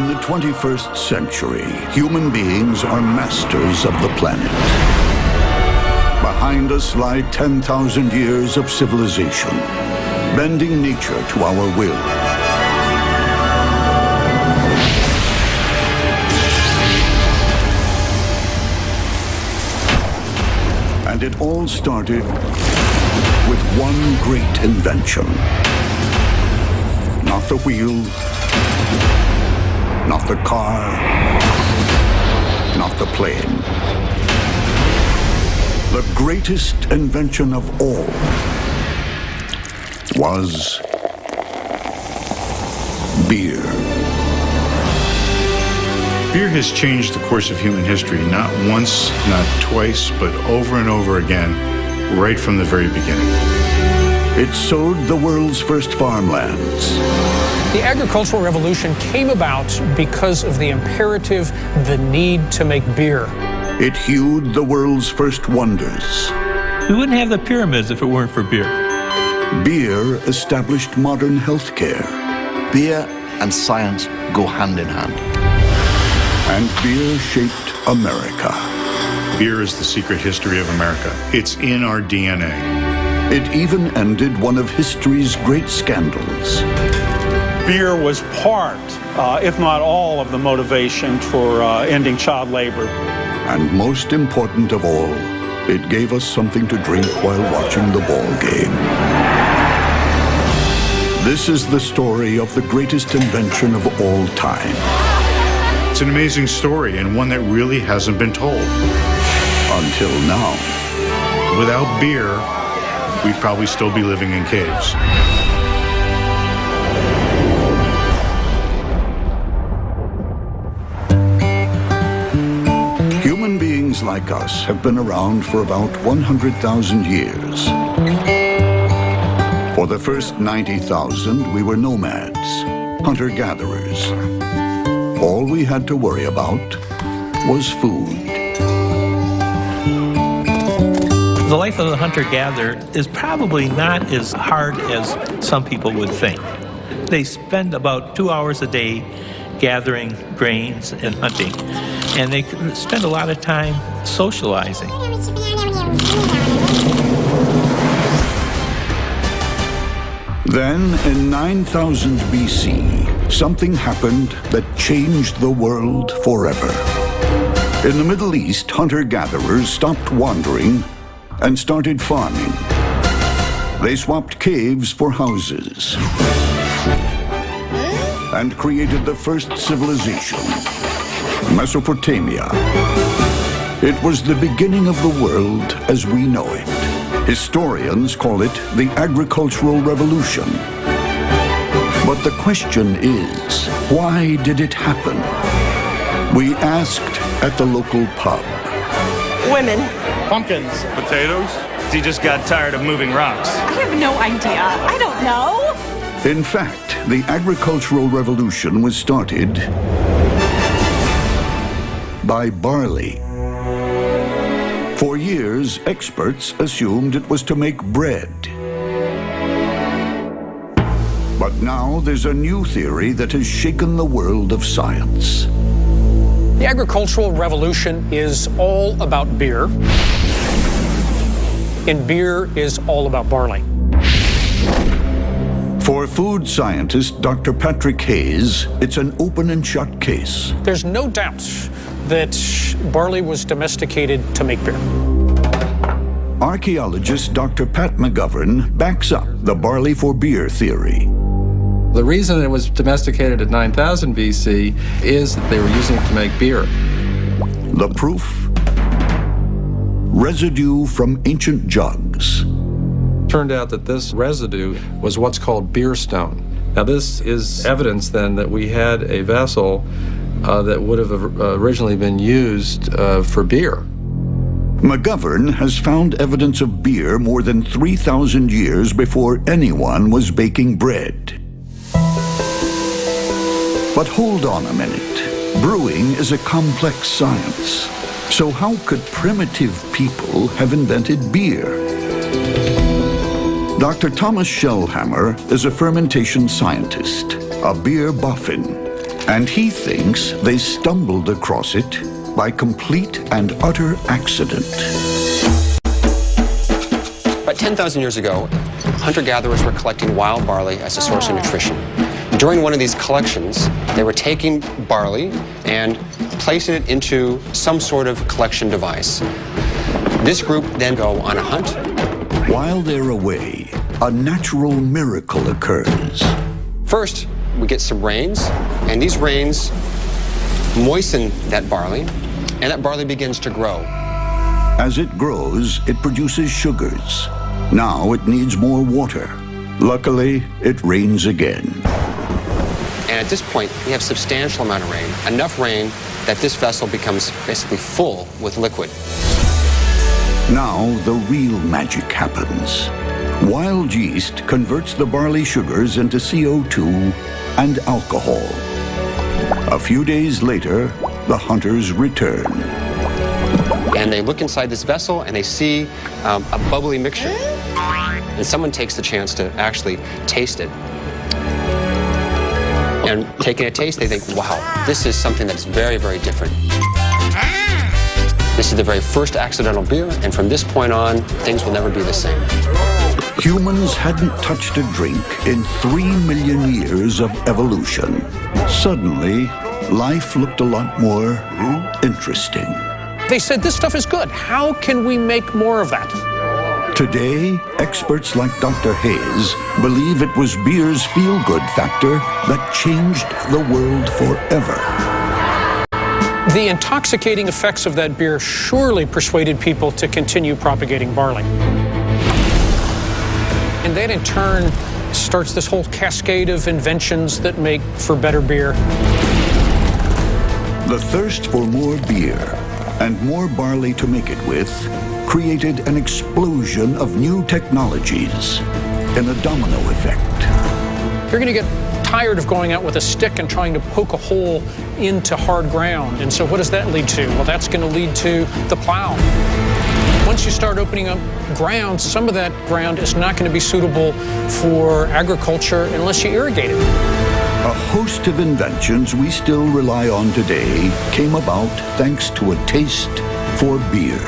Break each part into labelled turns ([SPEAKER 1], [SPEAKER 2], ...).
[SPEAKER 1] In the 21st century, human beings are masters of the planet. Behind us lie 10,000 years of civilization, bending nature to our will. And it all started with one great invention. Not the wheel, not the car, not the plane. The greatest invention of all was beer.
[SPEAKER 2] Beer has changed the course of human history, not once, not twice, but over and over again, right from the very beginning.
[SPEAKER 1] It sowed the world's first farmlands.
[SPEAKER 3] The agricultural revolution came about because of the imperative, the need to make beer.
[SPEAKER 1] It hewed the world's first wonders.
[SPEAKER 4] We wouldn't have the pyramids if it weren't for beer.
[SPEAKER 1] Beer established modern healthcare.
[SPEAKER 5] Beer and science go hand in hand.
[SPEAKER 1] And beer shaped America.
[SPEAKER 2] Beer is the secret history of America. It's in our DNA.
[SPEAKER 1] It even ended one of history's great scandals.
[SPEAKER 6] Beer was part, if not all, of the motivation for ending child labor.
[SPEAKER 1] And most important of all, it gave us something to drink while watching the ball game. This is the story of the greatest invention of all time.
[SPEAKER 2] It's an amazing story, and one that really hasn't been told.
[SPEAKER 1] Until now.
[SPEAKER 2] Without beer, we'd probably still be living in caves.
[SPEAKER 1] Human beings like us have been around for about 100,000 years. For the first 90,000, we were nomads, hunter-gatherers. All we had to worry about was food.
[SPEAKER 4] The life of the hunter-gatherer is probably not as hard as some people would think. They spend about 2 hours a day gathering grains and hunting, and they spend a lot of time socializing.
[SPEAKER 1] Then, in 9000 BC, something happened that changed the world forever. In the Middle East, hunter-gatherers stopped wandering and started farming. They swapped caves for houses and created the first civilization, Mesopotamia. It was the beginning of the world as we know it. Historians call it the agricultural revolution. But the question is, why did it happen? We asked at the local pub.
[SPEAKER 7] Women.
[SPEAKER 8] Pumpkins. Potatoes.
[SPEAKER 9] He just got tired of moving rocks.
[SPEAKER 7] I have no idea. I don't know.
[SPEAKER 1] In fact, the agricultural revolution was started by barley. For years, experts assumed it was to make bread. But now there's a new theory that has shaken the world of science.
[SPEAKER 3] The agricultural revolution is all about beer, and beer is all about barley.
[SPEAKER 1] For food scientist Dr. Patrick Hayes, it's an open and shut case.
[SPEAKER 3] There's no doubt that barley was domesticated to make beer.
[SPEAKER 1] Archaeologist Dr. Pat McGovern backs up the barley for beer theory.
[SPEAKER 10] The reason it was domesticated at 9000 BC is that they were using it to make beer.
[SPEAKER 1] The proof? Residue from ancient jugs.
[SPEAKER 10] Turned out that this residue was what's called beer stone. Now this is evidence then that we had a vessel that would have originally been used for beer.
[SPEAKER 1] McGovern has found evidence of beer more than 3,000 years before anyone was baking bread. But hold on a minute. Brewing is a complex science. So how could primitive people have invented beer? Dr. Thomas Shellhammer is a fermentation scientist, a beer boffin. And he thinks they stumbled across it by complete and utter accident.
[SPEAKER 11] About 10,000 years ago, hunter-gatherers were collecting wild barley as a source of nutrition. During one of these collections, they were taking barley and placing it into some sort of collection device. This group then go on a hunt.
[SPEAKER 1] While they're away, a natural miracle occurs.
[SPEAKER 11] First, we get some rains, and these rains moisten that barley, and that barley begins to grow.
[SPEAKER 1] As it grows, it produces sugars. Now it needs more water. Luckily, it rains again.
[SPEAKER 11] And at this point, we have substantial amount of rain, enough rain that this vessel becomes basically full with liquid.
[SPEAKER 1] Now the real magic happens. Wild yeast converts the barley sugars into CO2 and alcohol. A few days later, the hunters return.
[SPEAKER 11] And they look inside this vessel and they see a bubbly mixture. And someone takes the chance to actually taste it. And taking a taste, they think, wow, this is something that's very, very different. This is the very first accidental beer, and from this point on, things will never be the same.
[SPEAKER 1] Humans hadn't touched a drink in 3 million years of evolution. Suddenly, life looked a lot more interesting.
[SPEAKER 3] They said, this stuff is good. How can we make more of that?
[SPEAKER 1] Today, experts like Dr. Hayes believe it was beer's feel-good factor that changed the world forever.
[SPEAKER 3] The intoxicating effects of that beer surely persuaded people to continue propagating barley. And that in turn starts this whole cascade of inventions that make for better beer.
[SPEAKER 1] The thirst for more beer and more barley to make it with created an explosion of new technologies in a domino effect.
[SPEAKER 3] You're going to get tired of going out with a stick and trying to poke a hole into hard ground. And so what does that lead to? Well, that's going to lead to the plow. Once you start opening up ground, some of that ground is not going to be suitable for agriculture unless you irrigate it.
[SPEAKER 1] A host of inventions we still rely on today came about thanks to a taste for beer.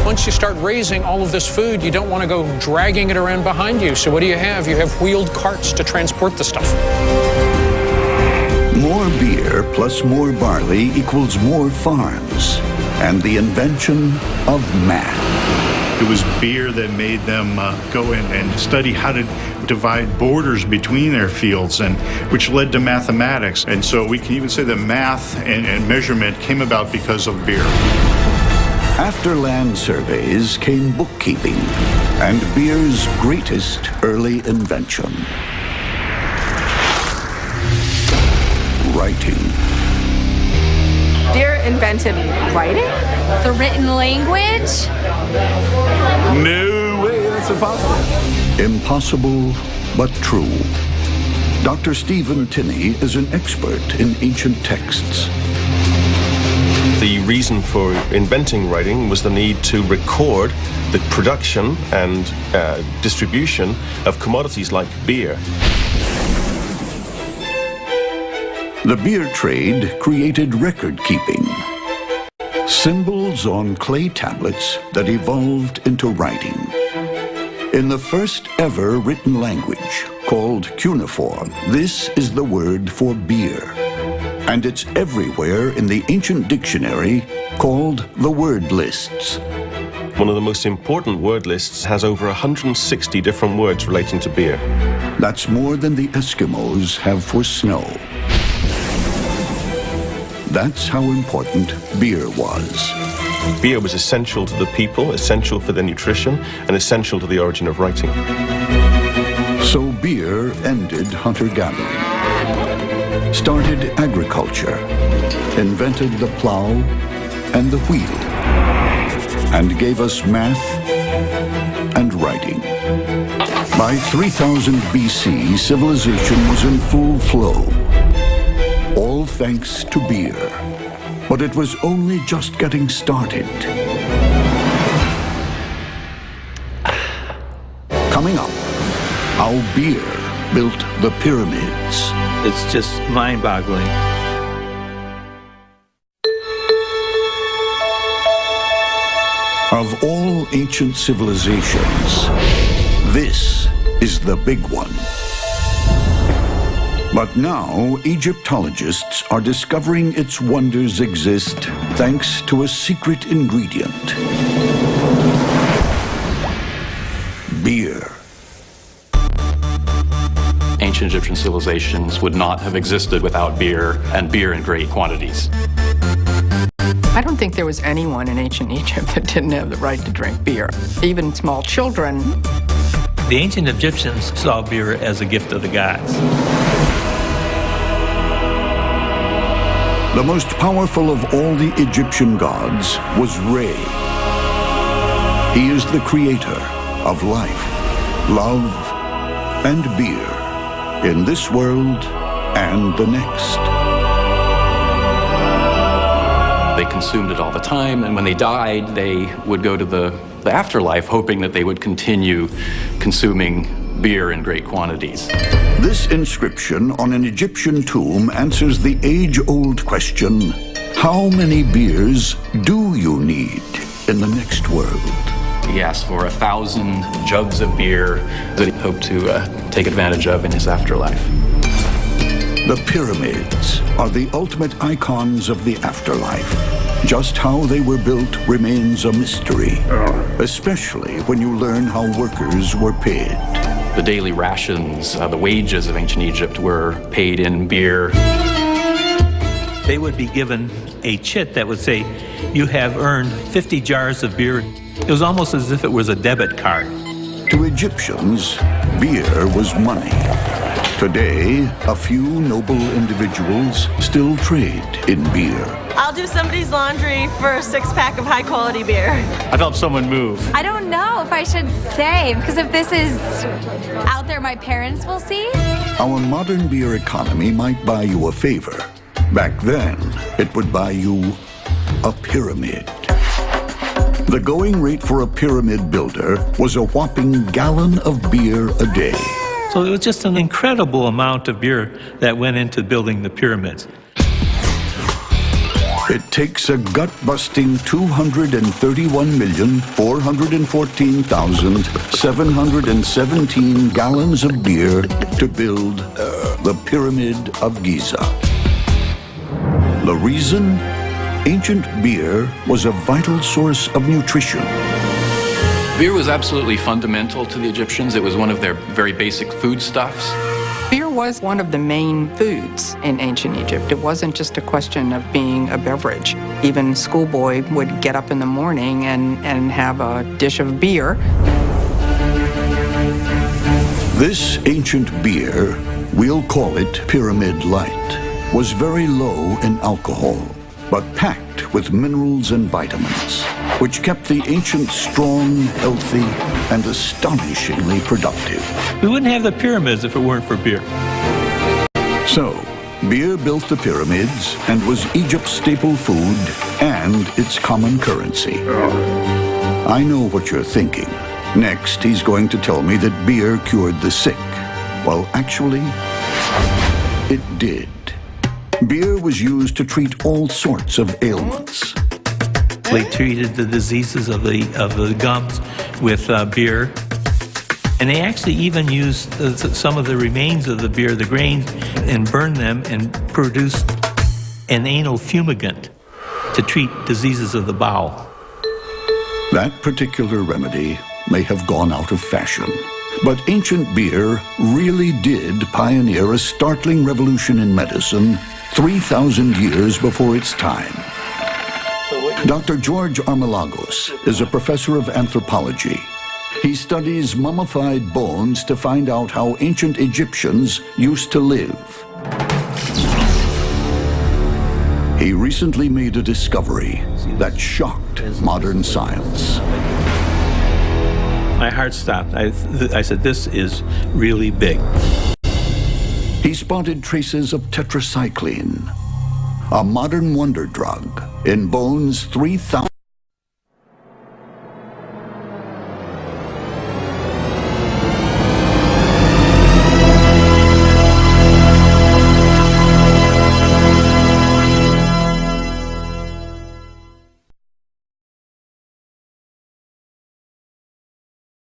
[SPEAKER 3] Once you start raising all of this food, you don't want to go dragging it around behind you. So what do you have? You have wheeled carts to transport the stuff.
[SPEAKER 1] More beer plus more barley equals more farms and the invention of math.
[SPEAKER 2] It was beer that made them go in and study how to divide borders between their fields, and which led to mathematics. And so we can even say that math and measurement came about because of beer.
[SPEAKER 1] After land surveys came bookkeeping and beer's greatest early invention: writing.
[SPEAKER 7] Beer invented writing? The written language?
[SPEAKER 2] No way, that's impossible.
[SPEAKER 1] Impossible, but true. Dr. Stephen Tinney is an expert in ancient texts.
[SPEAKER 12] The reason for inventing writing was the need to record the production and distribution of commodities like beer.
[SPEAKER 1] The beer trade created record keeping, symbols on clay tablets that evolved into writing. In the first ever written language, called cuneiform, this is the word for beer. And it's everywhere in the ancient dictionary called the word lists.
[SPEAKER 12] One of the most important word lists has over 160 different words relating to beer.
[SPEAKER 1] That's more than the Eskimos have for snow. That's how important beer was.
[SPEAKER 12] Beer was essential to the people, essential for their nutrition, and essential to the origin of writing.
[SPEAKER 1] So beer ended hunter-gathering, started agriculture, invented the plow and the wheel, and gave us math and writing. By 3000 BC, civilization was in full flow, all thanks to beer. But it was only just getting started. Coming up, how beer built the pyramids.
[SPEAKER 4] It's just mind-boggling.
[SPEAKER 1] Of all ancient civilizations, this is the big one. But now, Egyptologists are discovering its wonders exist thanks to a secret ingredient: beer.
[SPEAKER 13] Ancient Egyptian civilizations would not have existed without beer, and beer in great quantities.
[SPEAKER 14] I don't think there was anyone in ancient Egypt that didn't have the right to drink beer, even small children.
[SPEAKER 4] The ancient Egyptians saw beer as a gift of the gods.
[SPEAKER 1] The most powerful of all the Egyptian gods was Re. He is the creator of life, love, and beer in this world and the next.
[SPEAKER 13] They consumed it all the time, and when they died, they would go to the afterlife hoping that they would continue consuming beer in great quantities.
[SPEAKER 1] This inscription on an Egyptian tomb answers the age-old question: how many beers do you need in the next world?
[SPEAKER 13] He asked for 1,000 jugs of beer that he hoped to take advantage of in his afterlife.
[SPEAKER 1] The pyramids are the ultimate icons of the afterlife. Just how they were built remains a mystery, especially when you learn how workers were paid.
[SPEAKER 13] The daily rations, the wages of ancient Egypt were paid in beer.
[SPEAKER 4] They would be given a chit that would say, "You have earned 50 jars of beer." It was almost as if it was a debit card.
[SPEAKER 1] To Egyptians, beer was money. Today, a few noble individuals still trade in beer.
[SPEAKER 15] I'll do somebody's laundry for a 6-pack of high-quality beer.
[SPEAKER 9] I've helped someone move.
[SPEAKER 7] I don't know if I should say, because if this is out there, my parents will see.
[SPEAKER 1] Our modern beer economy might buy you a favor. Back then, it would buy you a pyramid. The going rate for a pyramid builder was a whopping gallon of beer a day.
[SPEAKER 4] So it was just an incredible amount of beer that went into building the pyramids.
[SPEAKER 1] It takes a gut-busting 231,414,717 gallons of beer to build the Pyramid of Giza. The reason? Ancient beer was a vital source of nutrition.
[SPEAKER 13] Beer was absolutely fundamental to the Egyptians. It was one of their very basic foodstuffs.
[SPEAKER 14] Beer was one of the main foods in ancient Egypt. It wasn't just a question of being a beverage. Even schoolboy would get up in the morning and have a dish of beer.
[SPEAKER 1] This ancient beer, we'll call it Pyramid Light, was very low in alcohol, but packed with minerals and vitamins, which kept the ancients strong, healthy, and astonishingly productive.
[SPEAKER 4] We wouldn't have the pyramids if it weren't for beer.
[SPEAKER 1] So, beer built the pyramids and was Egypt's staple food and its common currency. I know what you're thinking. Next, he's going to tell me that beer cured the sick. Well, actually, it did. Beer was used to treat all sorts of ailments.
[SPEAKER 4] They treated the diseases of the gums with beer. And they actually even used some of the remains of the beer, the grains, and burned them and produced an anal fumigant to treat diseases of the bowel.
[SPEAKER 1] That particular remedy may have gone out of fashion, but ancient beer really did pioneer a startling revolution in medicine 3,000 years before its time. Dr. George Armalagos is a professor of anthropology. He studies mummified bones to find out how ancient Egyptians used to live. He recently made a discovery that shocked modern science.
[SPEAKER 4] My heart stopped. I said, this is really big.
[SPEAKER 1] He spotted traces of tetracycline, a modern wonder drug, in bones 3,000